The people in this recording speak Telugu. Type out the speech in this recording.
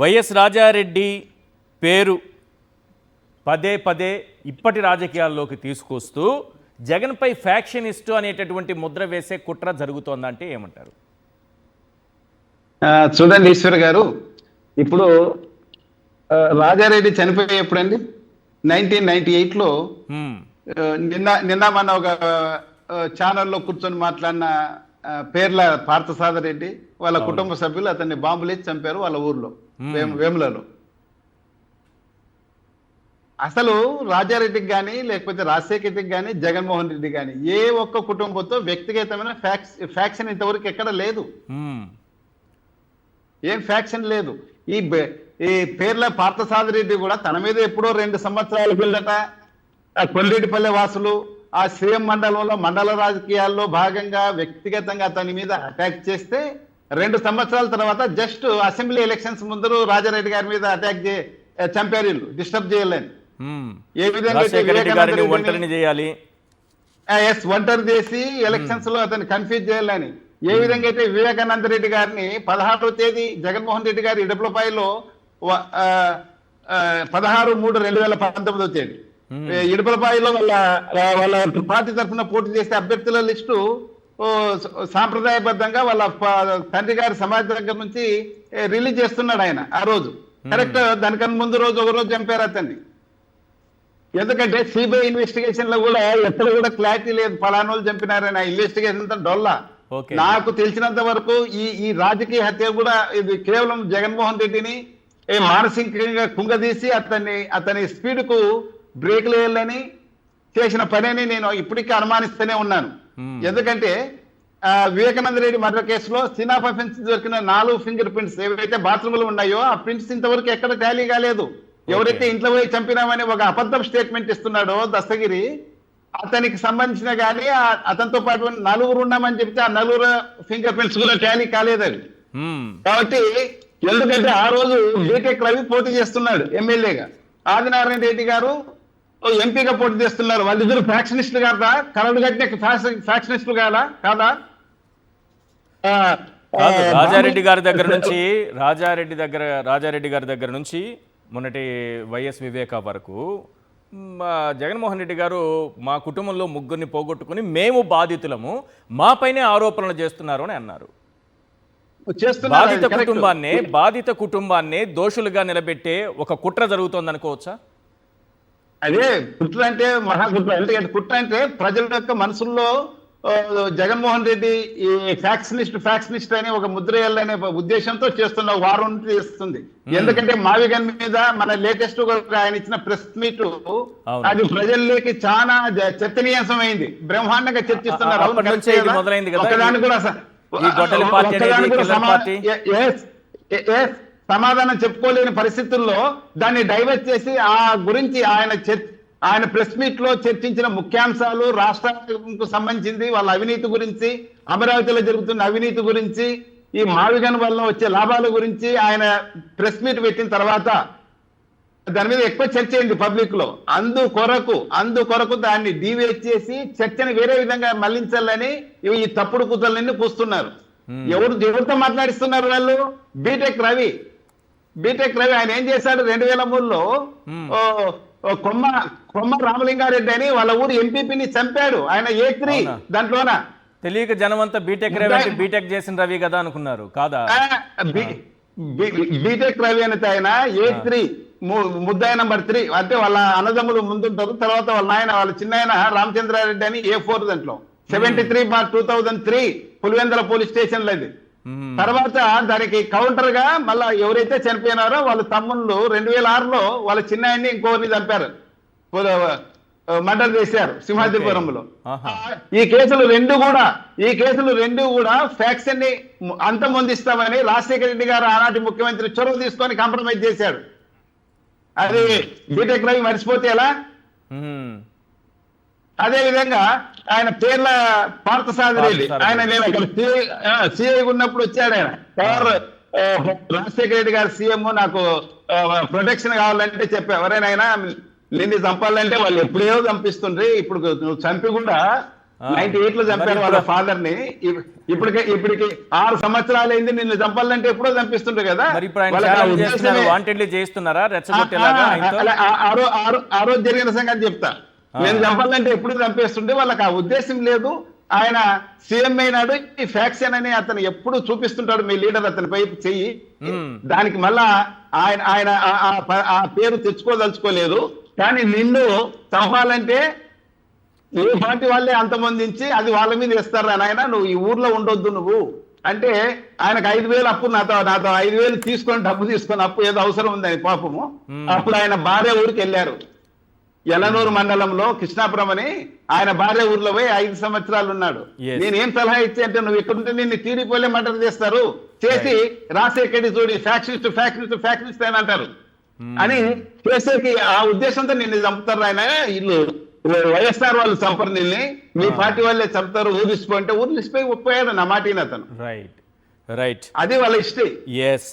వైఎస్ రాజారెడ్డి పేరు పదే పదే ఇప్పటి రాజకీయాల్లోకి తీసుకొస్తూ జగన్పై ఫ్యాక్షనిస్టు అనేటటువంటి ముద్ర వేసే కుట్ర జరుగుతోందంటే ఏమంటారు? చూడండి ఈశ్వర్ గారు, ఇప్పుడు రాజారెడ్డి చనిపోయి ఎప్పుడండి 1998లో నిన్న మన ఒక ఛానల్లో కూర్చొని మాట్లాడిన పేర్ల పార్థసారథి వాళ్ళ కుటుంబ సభ్యులు అతన్ని బాంబులేసి చంపారు వాళ్ళ ఊర్లో వేములలో. అసలు రాజారెడ్డికి కానీ లేకపోతే రాజశేఖర రెడ్డికి కానీ జగన్మోహన్ రెడ్డి కానీ ఏ ఒక్క కుటుంబంతో వ్యక్తిగతమైన ఫ్యాక్షన్ ఇంతవరకు ఎక్కడ లేదు. ఏం ఫ్యాక్షన్ లేదు. ఈ పేర్ల పార్థసారథి కూడా తన మీద ఎప్పుడో 2 సంవత్సరాల కిందట కొల్లేటిపల్లె వాసులు ఆ సీఎం మండలంలో మండల రాజకీయాల్లో భాగంగా వ్యక్తిగతంగా అతని మీద అటాక్ చేస్తే 2 సంవత్సరాల తర్వాత జస్ట్ అసెంబ్లీ ఎలక్షన్స్ ముందు రాజారెడ్డి గారి మీద అటాక్ చంపారు, డిస్టర్బ్ చేయాలని. ఏ విధంగా ఒంటరి చేసి ఎలక్షన్స్ లో అతన్ని కన్ఫ్యూజ్ చేయాలని, ఏ విధంగా అయితే వివేకానంద రెడ్డి గారిని 16వ తేదీ జగన్మోహన్ రెడ్డి గారి ఇడుపులపాయలో 16/3/2019 తేదీ ఇడుపులపాయలో వాళ్ళ పార్టీ తరఫున పోటీ చేసే అభ్యర్థుల లిస్టు సాంప్రదాయబద్ధంగా వాళ్ళ తండ్రి గారి సమాజం దగ్గర నుంచి రిలీజ్ చేస్తున్నాడు ఆయన. ఆ రోజు కరెక్ట్ దానికన్నా ముందు రోజు ఒక రోజు చంపారు అతన్ని. ఎందుకంటే సిబిఐ ఇన్వెస్టిగేషన్ లో కూడా ఎక్కడ కూడా క్లారిటీ లేదు ఫలానా వాళ్ళు చంపినారని. ఇన్వెస్టిగేషన్ అంతా డొల్లా. నాకు తెలిసినంత వరకు ఈ రాజకీయ హత్య కూడా ఇది కేవలం జగన్మోహన్ రెడ్డిని మానసికంగా కుంగదీసి అతని స్పీడ్ కు బ్రేక్ వేయాలని చేసిన పనిని నేను ఇప్పటికీ అనుమానిస్తూనే ఉన్నాను. ఎందుకంటే వివేకానంద రెడ్డి మర్డర్ కేసులో సినాఫ్ అఫెన్స్ దొరికిన 4 ఫింగర్ ప్రింట్స్ ఏవైతే బాత్రూమ్ లో ఉన్నాయో ఆ ప్రింట్స్ ఇంతవరకు ఎక్కడ టాలీ కాలేదు. ఎవరైతే ఇంట్లో పోయి చంపినామని ఒక అబద్ధం స్టేట్మెంట్ ఇస్తున్నాడో దస్తగిరి, అతనికి సంబంధించిన కానీ అతనితో పాటు 4 ఉన్నామని చెప్తే ఆ 4 ఫింగర్ ప్రింట్స్ కూడా టాలీ కాలేదు అది. కాబట్టి ఎందుకంటే ఆ రోజు బీటెక్ రవి పోటీ చేస్తున్నాడు ఎమ్మెల్యేగా, ఆదినారాయణ రెడ్డి గారు ఎంపీగా పోటీ చేస్తున్నారు. వాళ్ళిద్దరు ఫ్యాక్షనిస్టులు కాదా? కలడు కట్టిన ఫ్యాక్షనిస్టులు కాదా? రాజారెడ్డి గారి దగ్గర నుంచి మొన్నటి వైఎస్ వివేక వరకు జగన్మోహన్ రెడ్డి గారు మా కుటుంబంలో 3 పోగొట్టుకుని మేము బాధితులము, మాపైనే ఆరోపణలు చేస్తున్నారు అని అన్నారు. బాధిత కుటుంబాన్ని దోషులుగా నిలబెట్టే ఒక కుట్ర జరుగుతోంది అనుకోవచ్చా? అదే కుట్ర అంటే మహాకుట్ర. ఎందుకంటే కుట్ర అంటే ప్రజల యొక్క మనసుల్లో జగన్మోహన్ రెడ్డి ఈ ఫ్యాక్షనిస్ట్ అని ఒక ముద్ర వేయాలనే ఉద్దేశంతో చేస్తున్న వారం చేస్తుంది. ఎందుకంటే మావిగన్ మీద మన లేటెస్ట్ ఆయన ఇచ్చిన ప్రెస్ మీట్ అది ప్రజల్లోకి చాలా చర్చనీయాంశమైంది, బ్రహ్మాండంగా చర్చిస్తున్నారు. ఒకదాని కూడా సమాధానం చెప్పుకోలేని పరిస్థితుల్లో దాన్ని డైవర్ట్ చేసి ఆ గురించి ఆయన ప్రెస్ మీట్ లో చర్చించిన ముఖ్యాంశాలు, రాష్ట్రానికి సంబంధించింది, వాళ్ళ అవినీతి గురించి, అమరావతిలో జరుగుతున్న అవినీతి గురించి, ఈ మావిగన్ వల్ల వచ్చే లాభాల గురించి ఆయన ప్రెస్ మీట్ పెట్టిన తర్వాత దాని మీద ఎక్కువ చర్చ అయింది పబ్లిక్ లో. అందుకొరకు దాన్ని డీవేట్ చేసి చర్చని వేరే విధంగా మళ్లించాలని ఈ తప్పుడు కుతలన్నీ పూస్తున్నారు. ఎవరితో మాట్లాడిస్తున్నారు వాళ్ళు? బీటెక్ రవి ఆయన ఏం చేశాడు? 2003లో కొమ్మ రామలింగారెడ్డి అని వాళ్ళ ఊరు ఎంపీపీని చంపాడు. ఆయన A3 దాంట్లోన తెలియక జనమంతా బీటెక్ చేసిన రవి కదా అనుకున్నారు. కాదా? బీటెక్ రవి అనేది ఆయన A3 ముద్దాయి నంబర్ 3 అంటే వాళ్ళ అన్నదమ్ములు ముందుంటారు. తర్వాత వాళ్ళ నాయన వాళ్ళ చిన్నాయన రామచంద్రారెడ్డి అని A4 దాంట్లో 73/2003 పులివెందుల పోలీస్ స్టేషన్ లో ఇది. తర్వాత దానికి కౌంటర్ గా మళ్ళా ఎవరైతే చనిపోయినారో వాళ్ళ తమ్ముళ్ళు 2006లో వాళ్ళ చిన్నాయన్ని ఇంకోరిని చంపారు, మర్డర్ చేశారు సింహాద్రిపురంలో. ఈ కేసులు రెండు కూడా ఫ్యాక్షన్ ని అంతమొందిస్తామని రాజశేఖర రెడ్డి గారు ఆనాటి ముఖ్యమంత్రి చొరవ తీసుకొని కాంప్రమైజ్ చేశాడు. అది బీటెక్ రవి మర్చిపోతే ఎలా? అదే విధంగా ఆయన పేర్ల పార్థసారథి ఆయన నేను అక్కడ సిఐ ఉన్నప్పుడు వచ్చాడు. ఆయన రాజశేఖర రెడ్డి గారు సీఎం, నాకు ప్రొటెక్షన్ కావాలంటే చెప్పా, ఎవరైనా నిన్ను చంపాలంటే వాళ్ళు ఎప్పుడేదో చంపిస్తుండ్రి, ఇప్పుడు నువ్వు చంపి కూడా 98 లో చంపారు వాళ్ళ ఫాదర్ ని. ఇప్పటికి 6 సంవత్సరాలు అయింది. నిన్ను చంపాలంటే ఎప్పుడో చంపిస్తుండే కదా. మరి ఇప్పుడు ఆయన వాళ్ళకి ఆ ఛాలెంజ్ ఉద్దేశమే- చేస్తున్నారు, వాంటెడ్లీ చేస్తున్నారా రెచ్చగొట్టేలాగా ఆయనతో? ఆ రోజు జరిగిన సంగతి చెప్తా. నేను చంపాలంటే ఎప్పుడు చంపేస్తుండే. వాళ్ళకి ఆ ఉద్దేశం లేదు. ఆయన సీఎం అయినాడు, ఈ ఫ్యాక్షన్ అని అతను ఎప్పుడు చూపిస్తుంటాడు. మీ లీడర్ అతని పై చెయ్యి, దానికి మళ్ళా ఆయన ఆ పేరు తెచ్చుకోదలుచుకోలేదు. కానీ నిన్ను చంపాలంటే ఏ పార్టీ వాళ్ళే అంతమందించి అది వాళ్ళ మీద ఇస్తారా నాయన, నువ్వు ఈ ఊర్లో ఉండొద్దు నువ్వు అంటే. ఆయనకు 5,000 అప్పు, నాతో 5,000 తీసుకొని డబ్బు తీసుకొని అప్పు ఏదో అవసరం ఉందని పాపము. అప్పుడు ఆయన భార్య ఊరికి వెళ్ళారు, యలనూరు మండలంలో కృష్ణాపురం అని. ఆయన భార్య ఊర్లో పోయి 5 సంవత్సరాలు ఉన్నాడు. Yes. నేనేం సలహా ఇచ్చే అంటే, నువ్వు ఇక్కడ ఉంటే నిన్ను తీరిపోలే మర్డర్ చేస్తారు, చేసి రాసేకడి చూడి ఫ్యాక్టరీస్ట్ అని అంటారు అని చేసేకి ఆ ఉద్దేశంతో నిన్ను చంపుతారు. ఆయన ఇల్లు వైఎస్ఆర్ వాళ్ళు చంపరు నిన్ను, మీ పార్టీ వాళ్ళే చంపుతారు, ఊరిసిపోయి ఊరిసిపోయి ఒప్పోయాడు నా మాట అతను. రైట్ అది వాళ్ళ హిస్టరీ. ఎస్